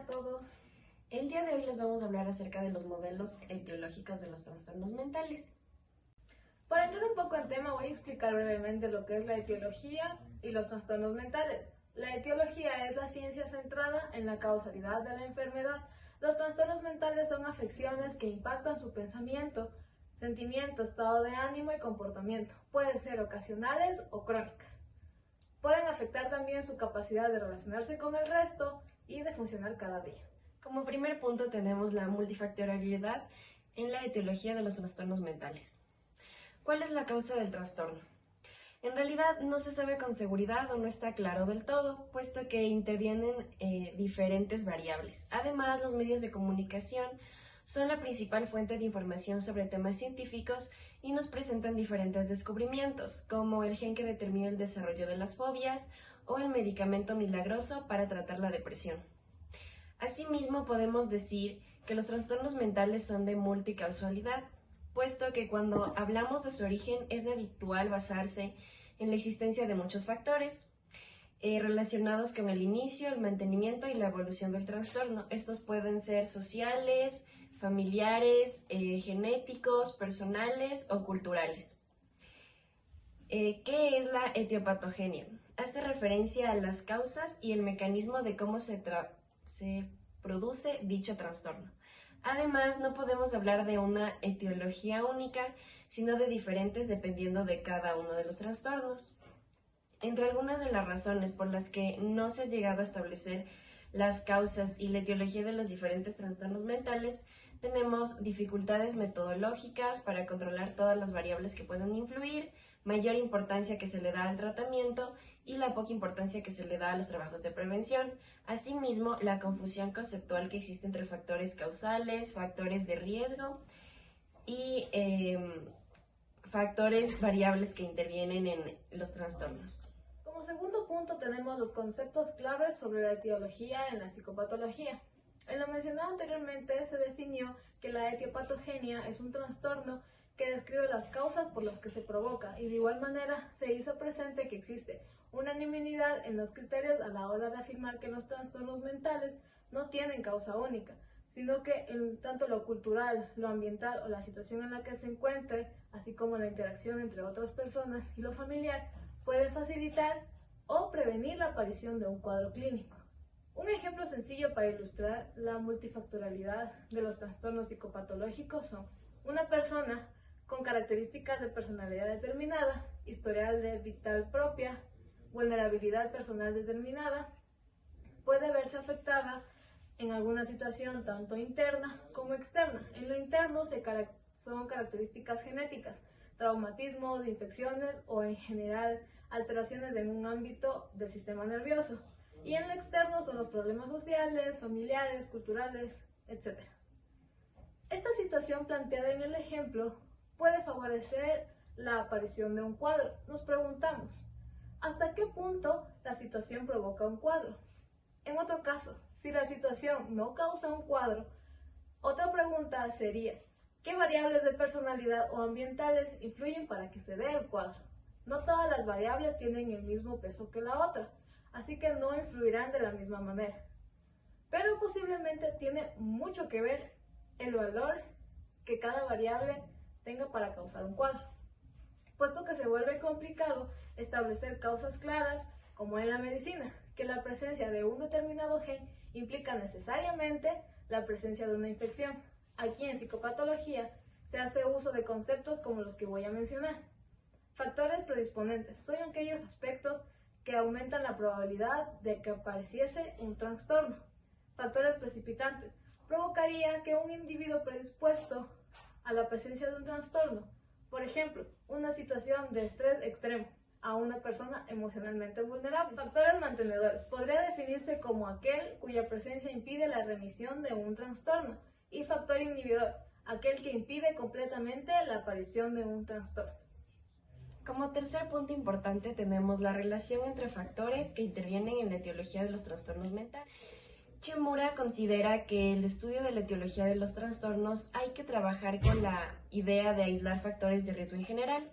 a todos. El día de hoy les vamos a hablar acerca de los modelos etiológicos de los trastornos mentales. Para entrar un poco en tema, voy a explicar brevemente lo que es la etiología y los trastornos mentales. La etiología es la ciencia centrada en la causalidad de la enfermedad. Los trastornos mentales son afecciones que impactan su pensamiento, sentimiento, estado de ánimo y comportamiento. Pueden ser ocasionales o crónicas. Pueden afectar también su capacidad de relacionarse con el resto y de funcionar cada día. Como primer punto tenemos la multifactorialidad en la etiología de los trastornos mentales. ¿Cuál es la causa del trastorno? En realidad no se sabe con seguridad o no está claro del todo, puesto que intervienen diferentes variables. Además, los medios de comunicación son la principal fuente de información sobre temas científicos y nos presentan diferentes descubrimientos, como el gen que determina el desarrollo de las fobias o el medicamento milagroso para tratar la depresión. Asimismo, podemos decir que los trastornos mentales son de multicausalidad, puesto que cuando hablamos de su origen es habitual basarse en la existencia de muchos factores relacionados con el inicio, el mantenimiento y la evolución del trastorno. Estos pueden ser sociales, familiares, genéticos, personales o culturales. ¿Qué es la etiopatogenia? Hace referencia a las causas y el mecanismo de cómo se produce dicho trastorno. Además, no podemos hablar de una etiología única, sino de diferentes dependiendo de cada uno de los trastornos. Entre algunas de las razones por las que no se ha llegado a establecer las causas y la etiología de los diferentes trastornos mentales, tenemos dificultades metodológicas para controlar todas las variables que pueden influir, mayor importancia que se le da al tratamiento y la poca importancia que se le da a los trabajos de prevención. Asimismo, la confusión conceptual que existe entre factores causales, factores de riesgo y factores variables que intervienen en los trastornos. Como segundo punto tenemos los conceptos claves sobre la etiología en la psicopatología. En lo mencionado anteriormente se definió que la etiopatogenia es un trastorno que describe las causas por las que se provoca y de igual manera se hizo presente que existe unanimidad en los criterios a la hora de afirmar que los trastornos mentales no tienen causa única, sino que tanto lo cultural, lo ambiental o la situación en la que se encuentre, así como la interacción entre otras personas y lo familiar, puede facilitar o prevenir la aparición de un cuadro clínico. Un ejemplo sencillo para ilustrar la multifactorialidad de los trastornos psicopatológicos son una persona con características de personalidad determinada, historial de vital propia, vulnerabilidad personal determinada, puede verse afectada en alguna situación tanto interna como externa. En lo interno son características genéticas, traumatismos, infecciones o en general alteraciones en un ámbito del sistema nervioso. Y en lo externo son los problemas sociales, familiares, culturales, etc. Esta situación planteada en el ejemplo puede favorecer la aparición de un cuadro. Nos preguntamos, ¿hasta qué punto la situación provoca un cuadro? En otro caso, si la situación no causa un cuadro, otra pregunta sería, ¿qué variables de personalidad o ambientales influyen para que se dé el cuadro? No todas las variables tienen el mismo peso que la otra, así que no influirán de la misma manera. Pero posiblemente tiene mucho que ver el valor que cada variable tenga para causar un cuadro, puesto que se vuelve complicado establecer causas claras, como en la medicina, que la presencia de un determinado gen implica necesariamente la presencia de una infección. Aquí en psicopatología se hace uso de conceptos como los que voy a mencionar. Factores predisponentes son aquellos aspectos que aumentan la probabilidad de que apareciese un trastorno. Factores precipitantes provocaría que un individuo predispuesto a la presencia de un trastorno, por ejemplo, una situación de estrés extremo, a una persona emocionalmente vulnerable. Factores mantenedores podría definirse como aquel cuya presencia impide la remisión de un trastorno, y factor inhibidor, aquel que impide completamente la aparición de un trastorno. Como tercer punto importante tenemos la relación entre factores que intervienen en la etiología de los trastornos mentales. Chimura considera que el estudio de la etiología de los trastornos hay que trabajar con la idea de aislar factores de riesgo en general.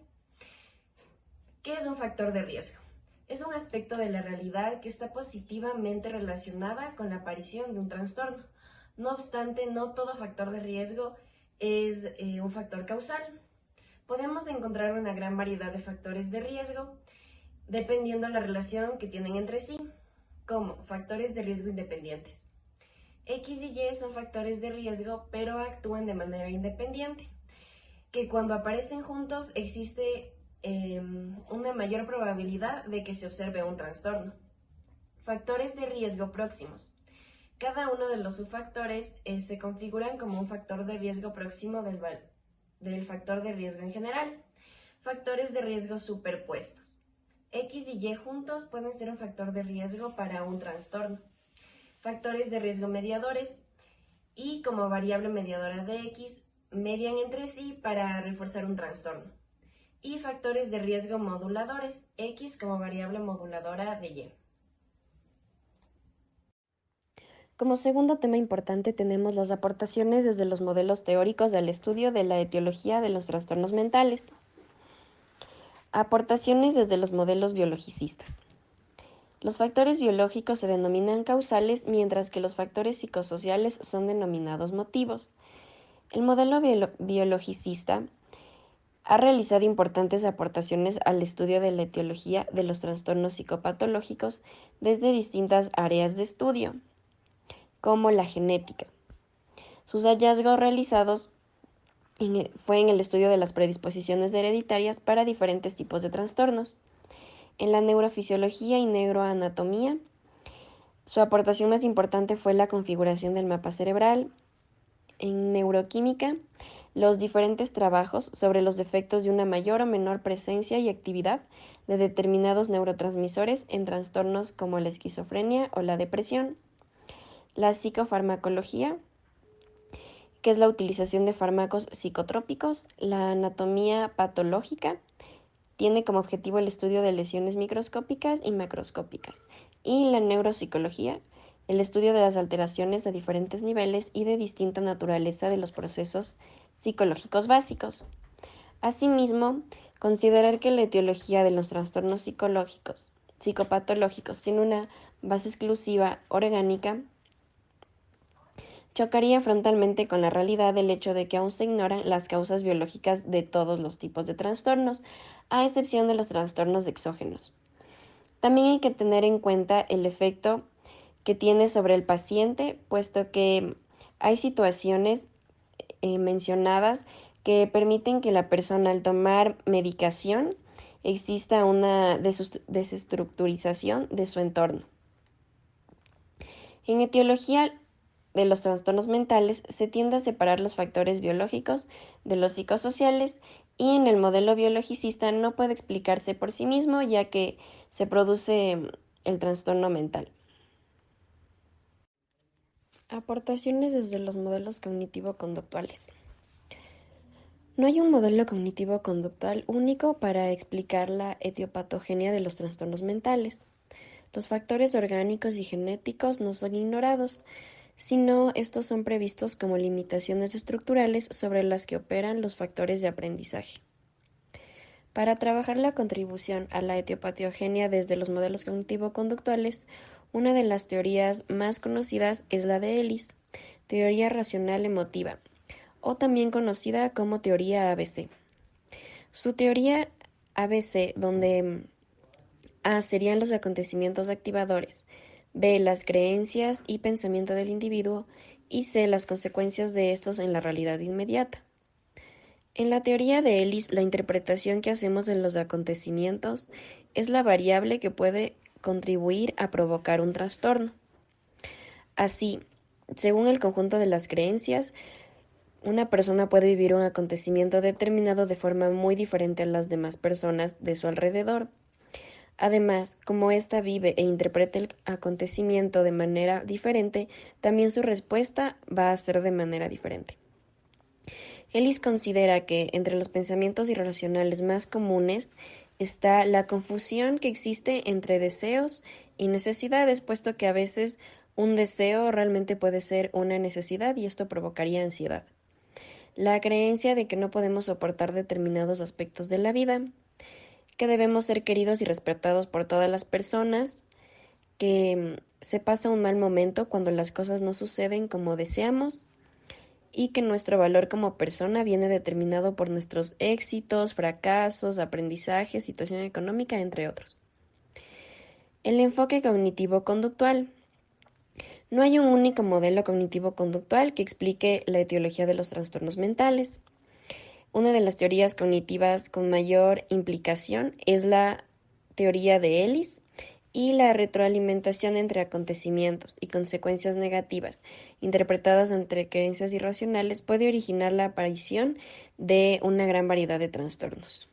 ¿Qué es un factor de riesgo? Es un aspecto de la realidad que está positivamente relacionada con la aparición de un trastorno. No obstante, no todo factor de riesgo es un factor causal. Podemos encontrar una gran variedad de factores de riesgo dependiendo de la relación que tienen entre sí, como factores de riesgo independientes. X y Y son factores de riesgo, pero actúan de manera independiente, que cuando aparecen juntos existe una mayor probabilidad de que se observe un trastorno. Factores de riesgo próximos. Cada uno de los subfactores se configuran como un factor de riesgo próximo del factor de riesgo en general. Factores de riesgo superpuestos. X y Y juntos pueden ser un factor de riesgo para un trastorno. Factores de riesgo mediadores. Y como variable mediadora de X, median entre sí para reforzar un trastorno. Y factores de riesgo moduladores, X como variable moduladora de Y. Como segundo tema importante tenemos las aportaciones desde los modelos teóricos al estudio de la etiología de los trastornos mentales. Aportaciones desde los modelos biologicistas. Los factores biológicos se denominan causales, mientras que los factores psicosociales son denominados motivos. El modelo biologicista ha realizado importantes aportaciones al estudio de la etiología de los trastornos psicopatológicos desde distintas áreas de estudio, como la genética. Sus hallazgos realizados fue en el estudio de las predisposiciones hereditarias para diferentes tipos de trastornos. En la neurofisiología y neuroanatomía, su aportación más importante fue la configuración del mapa cerebral. En neuroquímica, los diferentes trabajos sobre los efectos de una mayor o menor presencia y actividad de determinados neurotransmisores en trastornos como la esquizofrenia o la depresión. La psicofarmacología, que es la utilización de fármacos psicotrópicos. La anatomía patológica tiene como objetivo el estudio de lesiones microscópicas y macroscópicas. Y la neuropsicología, el estudio de las alteraciones a diferentes niveles y de distinta naturaleza de los procesos psicológicos básicos. Asimismo, considerar que la etiología de los trastornos psicopatológicos tiene una base exclusiva orgánica chocaría frontalmente con la realidad del hecho de que aún se ignoran las causas biológicas de todos los tipos de trastornos, a excepción de los trastornos exógenos. También hay que tener en cuenta el efecto que tiene sobre el paciente, puesto que hay situaciones mencionadas que permiten que la persona al tomar medicación exista una desestructurización de su entorno. En etiología de los trastornos mentales se tiende a separar los factores biológicos de los psicosociales y en el modelo biologicista no puede explicarse por sí mismo ya que se produce el trastorno mental. Aportaciones desde los modelos cognitivo-conductuales. No hay un modelo cognitivo-conductual único para explicar la etiopatogenia de los trastornos mentales. Los factores orgánicos y genéticos no son ignorados, sino estos son previstos como limitaciones estructurales sobre las que operan los factores de aprendizaje. Para trabajar la contribución a la etiopatogenia desde los modelos cognitivo-conductuales, una de las teorías más conocidas es la de Ellis, teoría racional emotiva, o también conocida como teoría ABC. Su teoría ABC, donde A serían los acontecimientos activadores, B las creencias y pensamiento del individuo y C las consecuencias de estos en la realidad inmediata. En la teoría de Ellis, la interpretación que hacemos de los acontecimientos es la variable que puede contribuir a provocar un trastorno. Así, según el conjunto de las creencias, una persona puede vivir un acontecimiento determinado de forma muy diferente a las demás personas de su alrededor. Además, como ésta vive e interpreta el acontecimiento de manera diferente, también su respuesta va a ser de manera diferente. Ellis considera que entre los pensamientos irracionales más comunes está la confusión que existe entre deseos y necesidades, puesto que a veces un deseo realmente puede ser una necesidad y esto provocaría ansiedad. La creencia de que no podemos soportar determinados aspectos de la vida, que debemos ser queridos y respetados por todas las personas, que se pasa un mal momento cuando las cosas no suceden como deseamos y que nuestro valor como persona viene determinado por nuestros éxitos, fracasos, aprendizajes, situación económica, entre otros. El enfoque cognitivo-conductual. No hay un único modelo cognitivo-conductual que explique la etiología de los trastornos mentales. Una de las teorías cognitivas con mayor implicación es la teoría de Ellis y la retroalimentación entre acontecimientos y consecuencias negativas, interpretadas entre creencias irracionales, puede originar la aparición de una gran variedad de trastornos.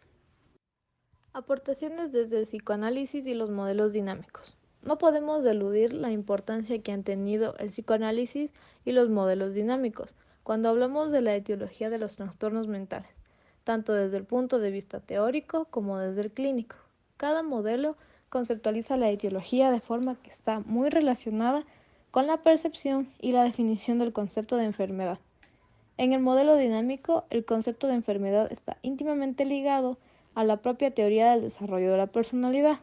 Aportaciones desde el psicoanálisis y los modelos dinámicos. No podemos eludir la importancia que han tenido el psicoanálisis y los modelos dinámicos cuando hablamos de la etiología de los trastornos mentales, tanto desde el punto de vista teórico como desde el clínico. Cada modelo conceptualiza la etiología de forma que está muy relacionada con la percepción y la definición del concepto de enfermedad. En el modelo dinámico, el concepto de enfermedad está íntimamente ligado a la propia teoría del desarrollo de la personalidad.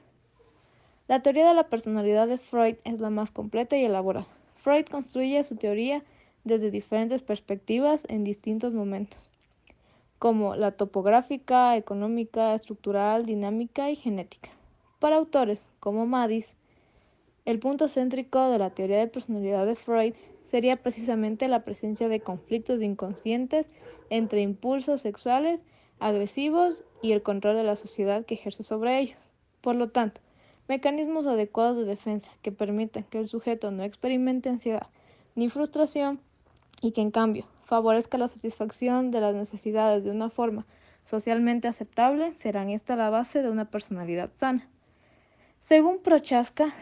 La teoría de la personalidad de Freud es la más completa y elaborada. Freud construye su teoría desde diferentes perspectivas en distintos momentos, como la topográfica, económica, estructural, dinámica y genética. Para autores como Madis, el punto céntrico de la teoría de personalidad de Freud sería precisamente la presencia de conflictos inconscientes entre impulsos sexuales agresivos y el control de la sociedad que ejerce sobre ellos. Por lo tanto, mecanismos adecuados de defensa que permitan que el sujeto no experimente ansiedad ni frustración y que en cambio favorezca la satisfacción de las necesidades de una forma socialmente aceptable serán esta la base de una personalidad sana. Según Prochaska,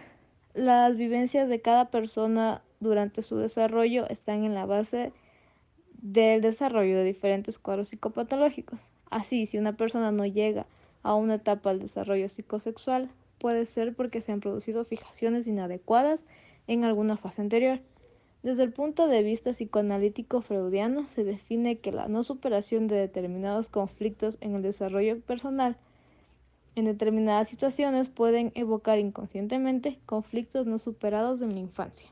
las vivencias de cada persona durante su desarrollo están en la base del desarrollo de diferentes cuadros psicopatológicos. Así, si una persona no llega a una etapa del desarrollo psicosexual, puede ser porque se han producido fijaciones inadecuadas en alguna fase anterior. Desde el punto de vista psicoanalítico freudiano, se define que la no superación de determinados conflictos en el desarrollo personal en determinadas situaciones pueden evocar inconscientemente conflictos no superados en la infancia.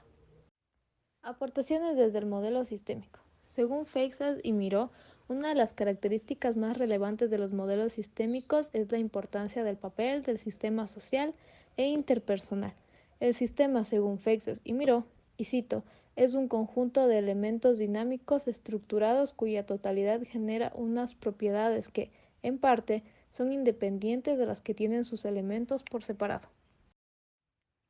Aportaciones desde el modelo sistémico. Según Feixas y Miró, una de las características más relevantes de los modelos sistémicos es la importancia del papel del sistema social e interpersonal. El sistema, según Feixas y Miró, y cito, es un conjunto de elementos dinámicos estructurados cuya totalidad genera unas propiedades que, en parte, son independientes de las que tienen sus elementos por separado.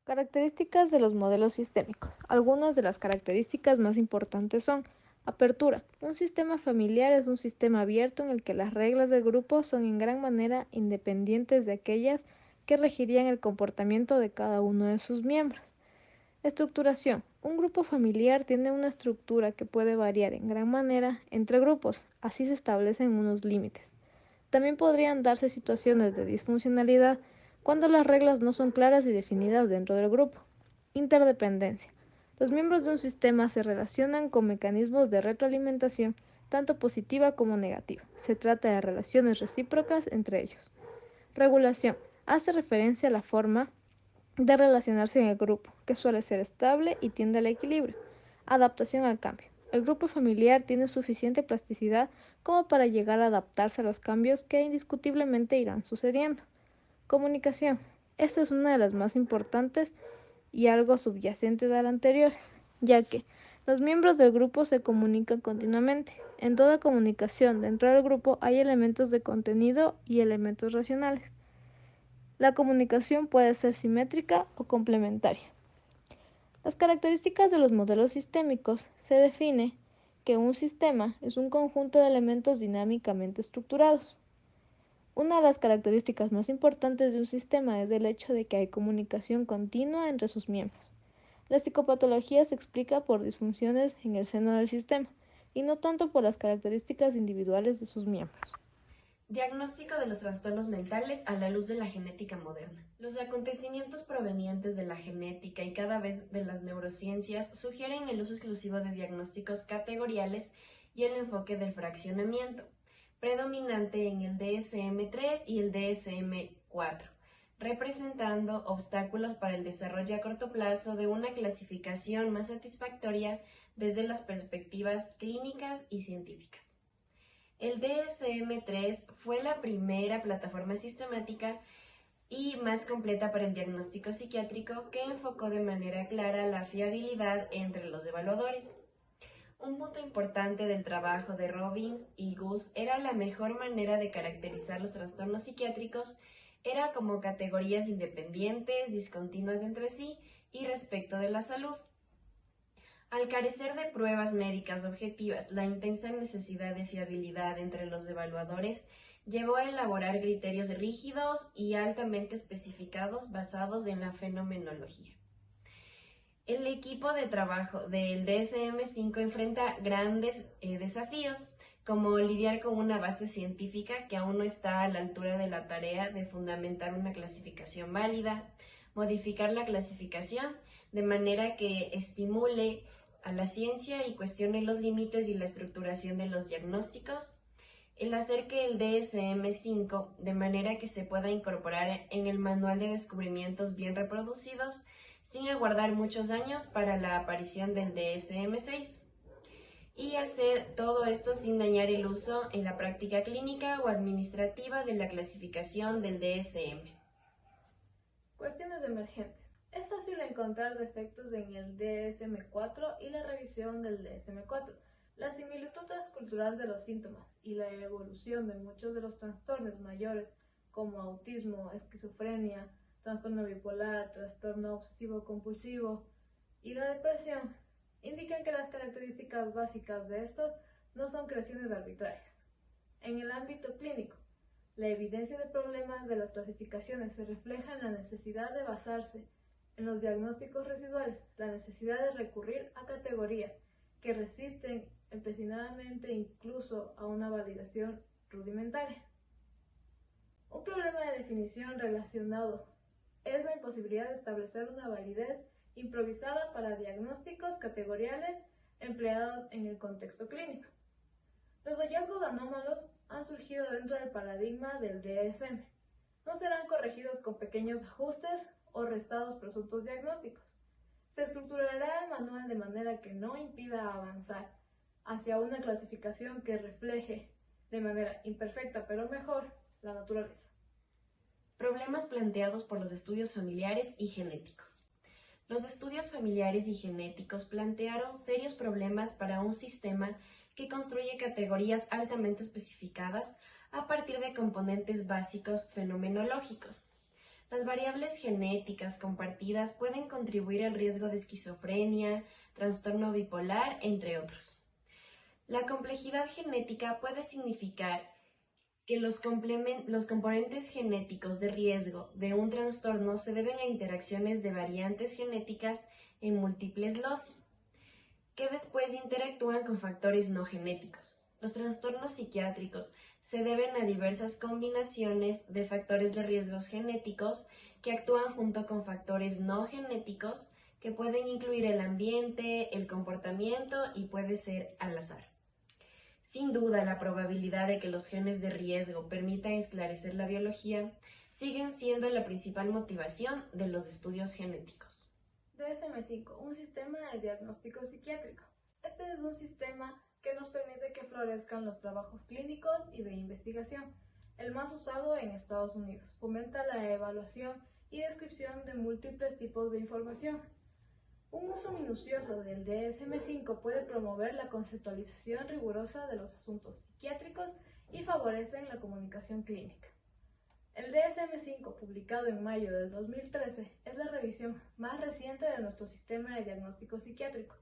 Características de los modelos sistémicos. Algunas de las características más importantes son: apertura. Un sistema familiar es un sistema abierto en el que las reglas del grupo son en gran manera independientes de aquellas que regirían el comportamiento de cada uno de sus miembros. Estructuración. Un grupo familiar tiene una estructura que puede variar en gran manera entre grupos, así se establecen unos límites. También podrían darse situaciones de disfuncionalidad cuando las reglas no son claras y definidas dentro del grupo. Interdependencia. Los miembros de un sistema se relacionan con mecanismos de retroalimentación, tanto positiva como negativa. Se trata de relaciones recíprocas entre ellos. Regulación. Hace referencia a la forma de relacionarse en el grupo, que suele ser estable y tiende al equilibrio. Adaptación al cambio. El grupo familiar tiene suficiente plasticidad como para llegar a adaptarse a los cambios que indiscutiblemente irán sucediendo. Comunicación. Esta es una de las más importantes y algo subyacente a las anteriores, ya que los miembros del grupo se comunican continuamente. En toda comunicación dentro del grupo hay elementos de contenido y elementos racionales. La comunicación puede ser simétrica o complementaria. Las características de los modelos sistémicos. Se define que un sistema es un conjunto de elementos dinámicamente estructurados. Una de las características más importantes de un sistema es el hecho de que hay comunicación continua entre sus miembros. La psicopatología se explica por disfunciones en el seno del sistema y no tanto por las características individuales de sus miembros. Diagnóstico de los trastornos mentales a la luz de la genética moderna. Los acontecimientos provenientes de la genética y cada vez de las neurociencias sugieren el uso exclusivo de diagnósticos categoriales y el enfoque del fraccionamiento, predominante en el DSM-3 y el DSM-4. 4, representando obstáculos para el desarrollo a corto plazo de una clasificación más satisfactoria desde las perspectivas clínicas y científicas. El DSM-3 fue la primera plataforma sistemática y más completa para el diagnóstico psiquiátrico que enfocó de manera clara la fiabilidad entre los evaluadores. Un punto importante del trabajo de Robbins y Gus era la mejor manera de caracterizar los trastornos psiquiátricos era como categorías independientes, discontinuas entre sí y respecto de la salud. Al carecer de pruebas médicas objetivas, la intensa necesidad de fiabilidad entre los evaluadores llevó a elaborar criterios rígidos y altamente especificados basados en la fenomenología. El equipo de trabajo del DSM-5 enfrenta grandes desafíos, como lidiar con una base científica que aún no está a la altura de la tarea de fundamentar una clasificación válida, modificar la clasificación de manera que estimule a la ciencia y cuestione los límites y la estructuración de los diagnósticos, el hacer que el DSM-5 de manera que se pueda incorporar en el manual de descubrimientos bien reproducidos sin aguardar muchos años para la aparición del DSM-6 y hacer todo esto sin dañar el uso en la práctica clínica o administrativa de la clasificación del DSM. Cuestiones emergentes. Es fácil encontrar defectos en el DSM-4 y la revisión del DSM-4. La similitud transcultural de los síntomas y la evolución de muchos de los trastornos mayores como autismo, esquizofrenia, trastorno bipolar, trastorno obsesivo-compulsivo y la depresión indican que las características básicas de estos no son creaciones arbitrarias. En el ámbito clínico, la evidencia de problemas de las clasificaciones se refleja en la necesidad de basarse en los diagnósticos residuales, la necesidad de recurrir a categorías que resisten empecinadamente incluso a una validación rudimentaria. Un problema de definición relacionado es la imposibilidad de establecer una validez improvisada para diagnósticos categoriales empleados en el contexto clínico. Los hallazgos anómalos han surgido dentro del paradigma del DSM. No serán corregidos con pequeños ajustes o restados presuntos diagnósticos. Se estructurará el manual de manera que no impida avanzar hacia una clasificación que refleje de manera imperfecta pero mejor la naturaleza. Problemas planteados por los estudios familiares y genéticos. Los estudios familiares y genéticos plantearon serios problemas para un sistema que construye categorías altamente especificadas a partir de componentes básicos fenomenológicos. Las variables genéticas compartidas pueden contribuir al riesgo de esquizofrenia, trastorno bipolar, entre otros. La complejidad genética puede significar que los componentes genéticos de riesgo de un trastorno se deben a interacciones de variantes genéticas en múltiples loci, que después interactúan con factores no genéticos. Los trastornos psiquiátricos se deben a diversas combinaciones de factores de riesgos genéticos que actúan junto con factores no genéticos que pueden incluir el ambiente, el comportamiento y puede ser al azar. Sin duda, la probabilidad de que los genes de riesgo permitan esclarecer la biología siguen siendo la principal motivación de los estudios genéticos. DSM-5, un sistema de diagnóstico psiquiátrico. Este es un sistema que nos permite que florezcan los trabajos clínicos y de investigación. El más usado en Estados Unidos fomenta la evaluación y descripción de múltiples tipos de información. Un uso minucioso del DSM-5 puede promover la conceptualización rigurosa de los asuntos psiquiátricos y favorecen la comunicación clínica. El DSM-5, publicado en mayo del 2013, es la revisión más reciente de nuestro sistema de diagnóstico psiquiátrico.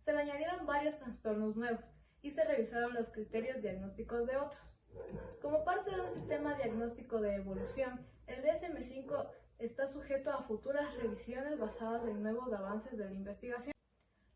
Se le añadieron varios trastornos nuevos y se revisaron los criterios diagnósticos de otros. Como parte de un sistema diagnóstico de evolución, el DSM-5 está sujeto a futuras revisiones basadas en nuevos avances de la investigación.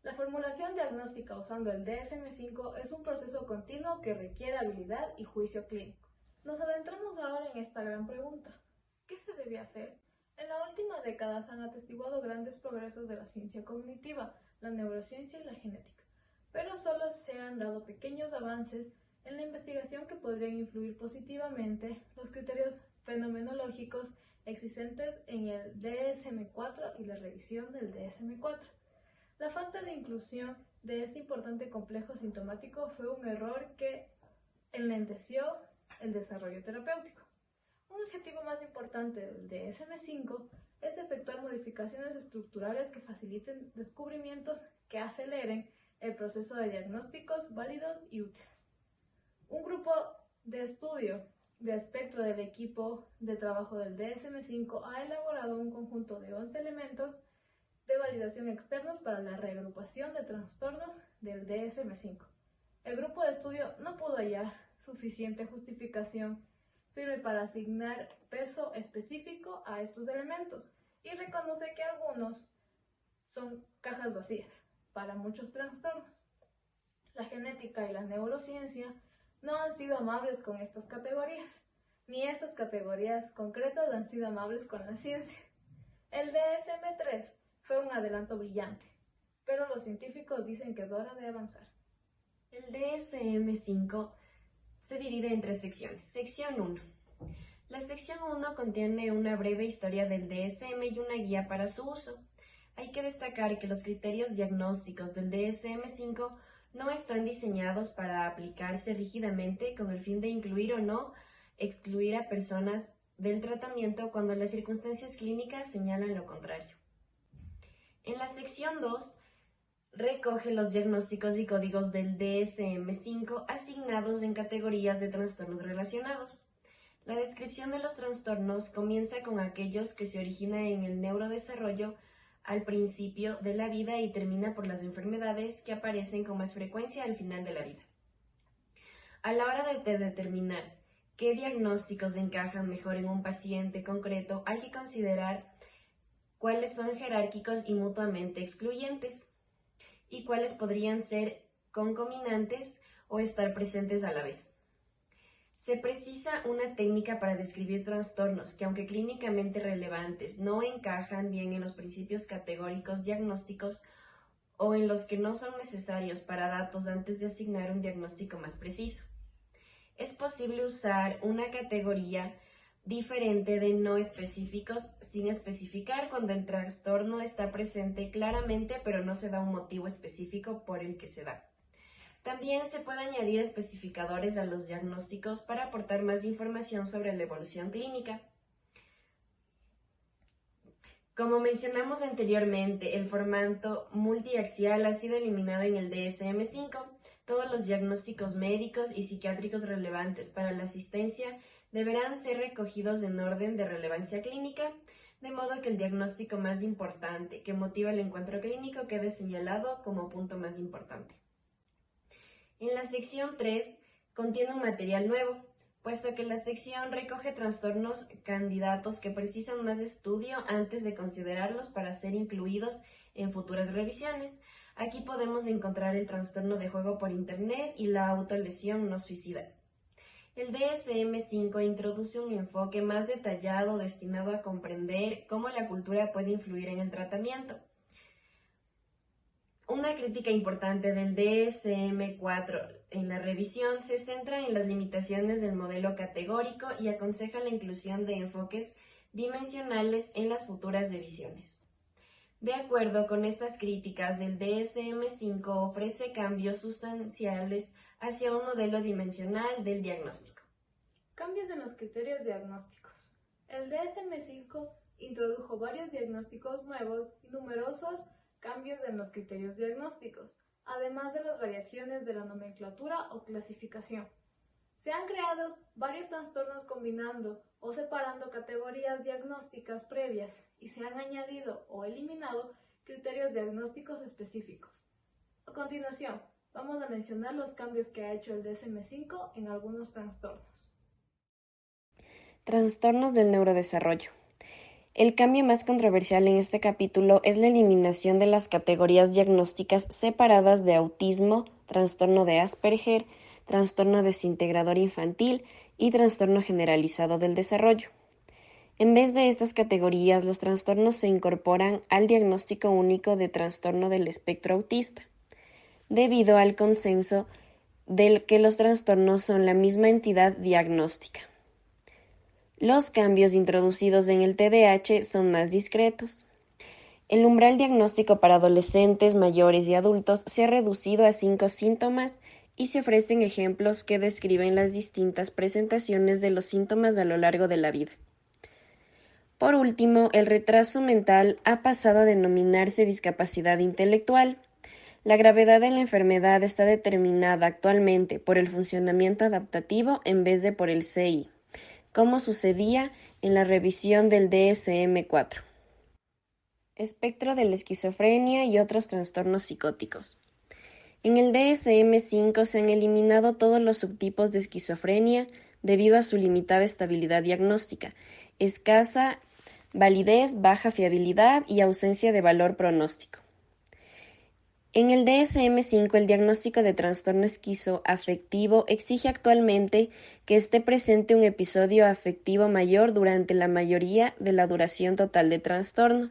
La formulación diagnóstica usando el DSM-5 es un proceso continuo que requiere habilidad y juicio clínico. Nos adentramos ahora en esta gran pregunta. ¿Qué se debe hacer? En la última década se han atestiguado grandes progresos de la ciencia cognitiva, la neurociencia y la genética, pero solo se han dado pequeños avances en la investigación que podrían influir positivamente los criterios fenomenológicos existentes en el DSM-4 y la revisión del DSM-4. La falta de inclusión de este importante complejo sintomático fue un error que enlenteció el desarrollo terapéutico. Un objetivo más importante del DSM-5 es efectuar modificaciones estructurales que faciliten descubrimientos que aceleren el proceso de diagnósticos válidos y útiles. Un grupo de estudio de espectro del equipo de trabajo del DSM-5 ha elaborado un conjunto de 11 elementos de validación externos para la reagrupación de trastornos del DSM-5. El grupo de estudio no pudo hallar suficiente justificación firme para asignar peso específico a estos elementos y reconoce que algunos son cajas vacías para muchos trastornos. La genética y la neurociencia no han sido amables con estas categorías, ni estas categorías concretas han sido amables con la ciencia. El DSM-3 fue un adelanto brillante, pero los científicos dicen que es hora de avanzar. El DSM-5 se divide en 3 secciones. Sección 1. La sección 1 contiene una breve historia del DSM y una guía para su uso. Hay que destacar que los criterios diagnósticos del DSM-5 no están diseñados para aplicarse rígidamente con el fin de incluir o no excluir a personas del tratamiento cuando las circunstancias clínicas señalan lo contrario. En la sección 2, recoge los diagnósticos y códigos del DSM-5 asignados en categorías de trastornos relacionados. La descripción de los trastornos comienza con aquellos que se originan en el neurodesarrollo al principio de la vida y termina por las enfermedades que aparecen con más frecuencia al final de la vida. A la hora de determinar qué diagnósticos encajan mejor en un paciente concreto, hay que considerar cuáles son jerárquicos y mutuamente excluyentes y cuáles podrían ser concomitantes o estar presentes a la vez. Se precisa una técnica para describir trastornos que, aunque clínicamente relevantes, no encajan bien en los principios categóricos diagnósticos o en los que no son necesarios para datos antes de asignar un diagnóstico más preciso. Es posible usar una categoría diferente de no específicos sin especificar cuando el trastorno está presente claramente pero no se da un motivo específico por el que se da. También se puede añadir especificadores a los diagnósticos para aportar más información sobre la evolución clínica. Como mencionamos anteriormente, el formato multiaxial ha sido eliminado en el DSM-5. Todos los diagnósticos médicos y psiquiátricos relevantes para la asistencia deberán ser recogidos en orden de relevancia clínica, de modo que el diagnóstico más importante que motiva el encuentro clínico quede señalado como punto más importante. En la sección 3 contiene un material nuevo, puesto que la sección recoge trastornos candidatos que precisan más estudio antes de considerarlos para ser incluidos en futuras revisiones. Aquí podemos encontrar el trastorno de juego por Internet y la autolesión no suicida. El DSM-5 introduce un enfoque más detallado destinado a comprender cómo la cultura puede influir en el tratamiento. Una crítica importante del DSM-4 en la revisión se centra en las limitaciones del modelo categórico y aconseja la inclusión de enfoques dimensionales en las futuras ediciones. De acuerdo con estas críticas, el DSM-5 ofrece cambios sustanciales hacia un modelo dimensional del diagnóstico. Cambios en los criterios diagnósticos. El DSM-5 introdujo varios diagnósticos nuevos y numerosos cambios en los criterios diagnósticos, además de las variaciones de la nomenclatura o clasificación. Se han creado varios trastornos combinando o separando categorías diagnósticas previas y se han añadido o eliminado criterios diagnósticos específicos. A continuación, vamos a mencionar los cambios que ha hecho el DSM-5 en algunos trastornos. Trastornos del neurodesarrollo. El cambio más controversial en este capítulo es la eliminación de las categorías diagnósticas separadas de autismo, trastorno de Asperger, trastorno desintegrador infantil y trastorno generalizado del desarrollo. En vez de estas categorías, los trastornos se incorporan al diagnóstico único de trastorno del espectro autista, debido al consenso del que los trastornos son la misma entidad diagnóstica. Los cambios introducidos en el TDAH son más discretos. El umbral diagnóstico para adolescentes, mayores y adultos se ha reducido a 5 síntomas y se ofrecen ejemplos que describen las distintas presentaciones de los síntomas a lo largo de la vida. Por último, el retraso mental ha pasado a denominarse discapacidad intelectual. La gravedad de la enfermedad está determinada actualmente por el funcionamiento adaptativo en vez de por el CI, como sucedía en la revisión del DSM-4. Espectro de la esquizofrenia y otros trastornos psicóticos. En el DSM-5 se han eliminado todos los subtipos de esquizofrenia debido a su limitada estabilidad diagnóstica, escasa validez, baja fiabilidad y ausencia de valor pronóstico. En el DSM-5, el diagnóstico de trastorno esquizoafectivo exige actualmente que esté presente un episodio afectivo mayor durante la mayoría de la duración total de trastorno.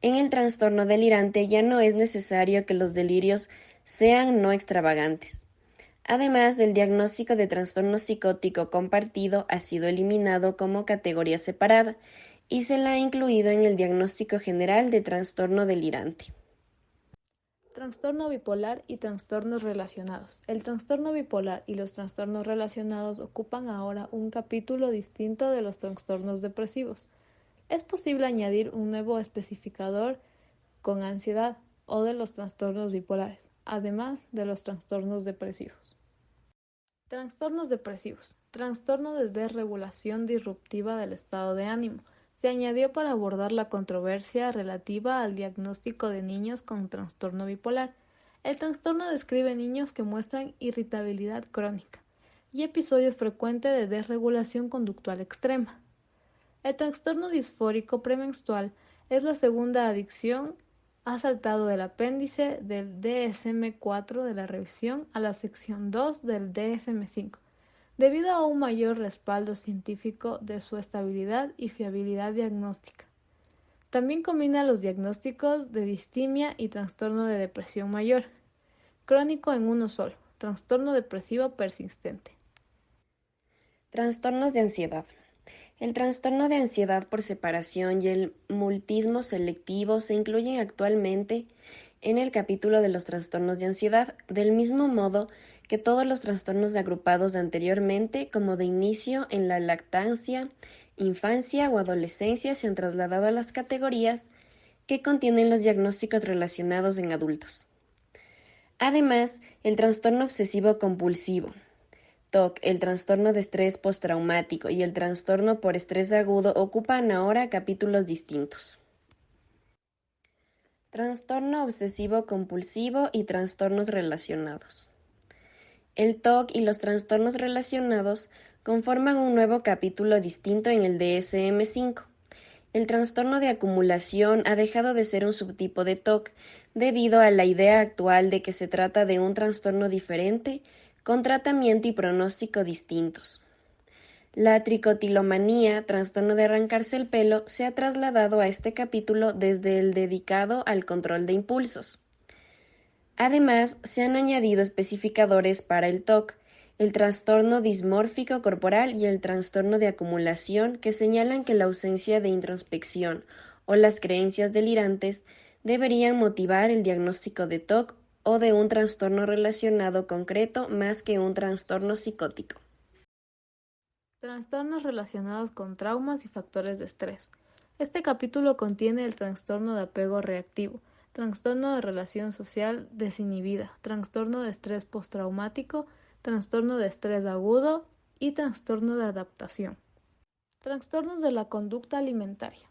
En el trastorno delirante ya no es necesario que los delirios sean no extravagantes. Además, el diagnóstico de trastorno psicótico compartido ha sido eliminado como categoría separada y se la ha incluido en el diagnóstico general de trastorno delirante. Trastorno bipolar y trastornos relacionados. El trastorno bipolar y los trastornos relacionados ocupan ahora un capítulo distinto de los trastornos depresivos. Es posible añadir un nuevo especificador con ansiedad o de los trastornos bipolares, además de los trastornos depresivos. Trastornos depresivos. Trastorno de desregulación disruptiva del estado de ánimo. Se añadió para abordar la controversia relativa al diagnóstico de niños con trastorno bipolar. El trastorno describe niños que muestran irritabilidad crónica y episodios frecuentes de desregulación conductual extrema. El trastorno disfórico premenstrual es la segunda adicción. Ha saltado del apéndice del DSM-4 de la revisión a la sección 2 del DSM-5, debido a un mayor respaldo científico de su estabilidad y fiabilidad diagnóstica. También combina los diagnósticos de distimia y trastorno de depresión mayor, crónico en uno solo, trastorno depresivo persistente. Trastornos de ansiedad. El trastorno de ansiedad por separación y el mutismo selectivo se incluyen actualmente en el capítulo de los trastornos de ansiedad, del mismo modo que todos los trastornos agrupados anteriormente como de inicio en la lactancia, infancia o adolescencia se han trasladado a las categorías que contienen los diagnósticos relacionados en adultos. Además, el trastorno obsesivo compulsivo, TOC, el trastorno de estrés postraumático y el trastorno por estrés agudo ocupan ahora capítulos distintos. Trastorno obsesivo compulsivo y trastornos relacionados. El TOC y los trastornos relacionados conforman un nuevo capítulo distinto en el DSM-5. El trastorno de acumulación ha dejado de ser un subtipo de TOC debido a la idea actual de que se trata de un trastorno diferente con tratamiento y pronóstico distintos. La tricotilomanía, trastorno de arrancarse el pelo, se ha trasladado a este capítulo desde el dedicado al control de impulsos. Además, se han añadido especificadores para el TOC, el trastorno dismórfico corporal y el trastorno de acumulación que señalan que la ausencia de introspección o las creencias delirantes deberían motivar el diagnóstico de TOC o de un trastorno relacionado concreto más que un trastorno psicótico. Trastornos relacionados con traumas y factores de estrés. Este capítulo contiene el trastorno de apego reactivo, trastorno de relación social desinhibida, trastorno de estrés postraumático, trastorno de estrés agudo y trastorno de adaptación. Trastornos de la conducta alimentaria.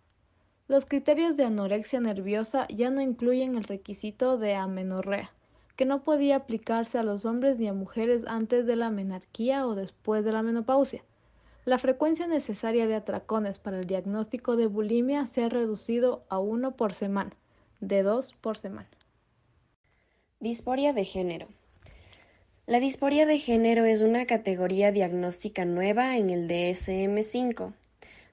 Los criterios de anorexia nerviosa ya no incluyen el requisito de amenorrea, que no podía aplicarse a los hombres ni a mujeres antes de la menarquía o después de la menopausia. La frecuencia necesaria de atracones para el diagnóstico de bulimia se ha reducido a 1 por semana, de 2 por semana. Disforia de género. La disforia de género es una categoría diagnóstica nueva en el DSM-5.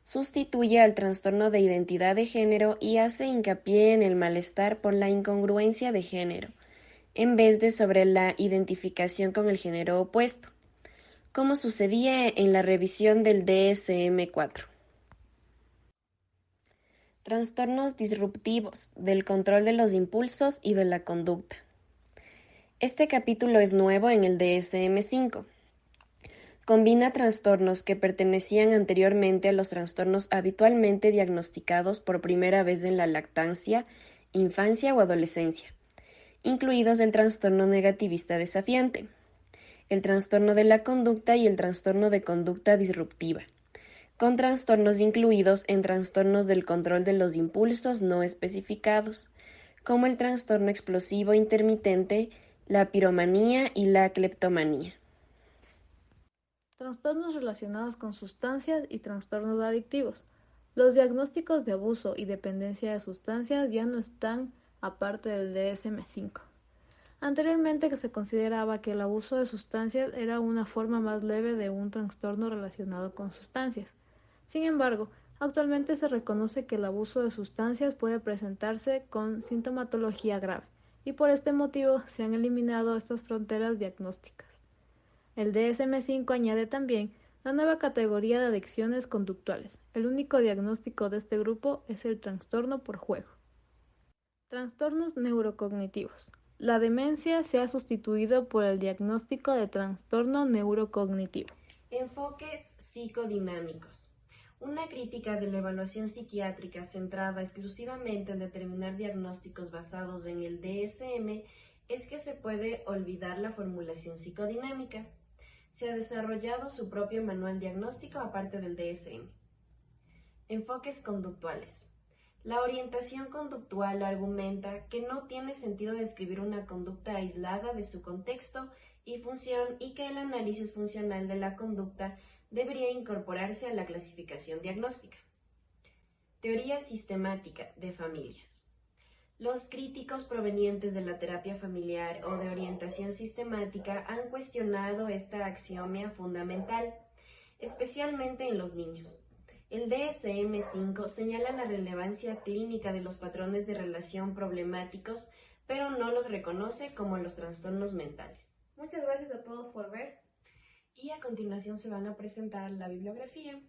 Sustituye al trastorno de identidad de género y hace hincapié en el malestar por la incongruencia de género, en vez de sobre la identificación con el género opuesto. como sucedía en la revisión del DSM-4. Trastornos disruptivos del control de los impulsos y de la conducta. Este capítulo es nuevo en el DSM-5. Combina trastornos que pertenecían anteriormente a los trastornos habitualmente diagnosticados por primera vez en la lactancia, infancia o adolescencia, incluidos el trastorno negativista desafiante, el trastorno de la conducta y el trastorno de conducta disruptiva, con trastornos incluidos en trastornos del control de los impulsos no especificados, como el trastorno explosivo intermitente, la piromanía y la cleptomanía. Trastornos relacionados con sustancias y trastornos adictivos. Los diagnósticos de abuso y dependencia de sustancias ya no están aparte del DSM-5. Anteriormente que se consideraba que el abuso de sustancias era una forma más leve de un trastorno relacionado con sustancias. Sin embargo, actualmente se reconoce que el abuso de sustancias puede presentarse con sintomatología grave, y por este motivo se han eliminado estas fronteras diagnósticas. El DSM-5 añade también la nueva categoría de adicciones conductuales. El único diagnóstico de este grupo es el trastorno por juego. Trastornos neurocognitivos. La demencia se ha sustituido por el diagnóstico de trastorno neurocognitivo. Enfoques psicodinámicos. Una crítica de la evaluación psiquiátrica centrada exclusivamente en determinar diagnósticos basados en el DSM es que se puede olvidar la formulación psicodinámica. Se ha desarrollado su propio manual diagnóstico aparte del DSM. Enfoques conductuales. La orientación conductual argumenta que no tiene sentido describir una conducta aislada de su contexto y función y que el análisis funcional de la conducta debería incorporarse a la clasificación diagnóstica. Teoría sistemática de familias. Los críticos provenientes de la terapia familiar o de orientación sistemática han cuestionado esta axiomia fundamental, especialmente en los niños. El DSM-5 señala la relevancia clínica de los patrones de relación problemáticos, pero no los reconoce como los trastornos mentales. Muchas gracias a todos por ver. Y a continuación se van a presentar la bibliografía.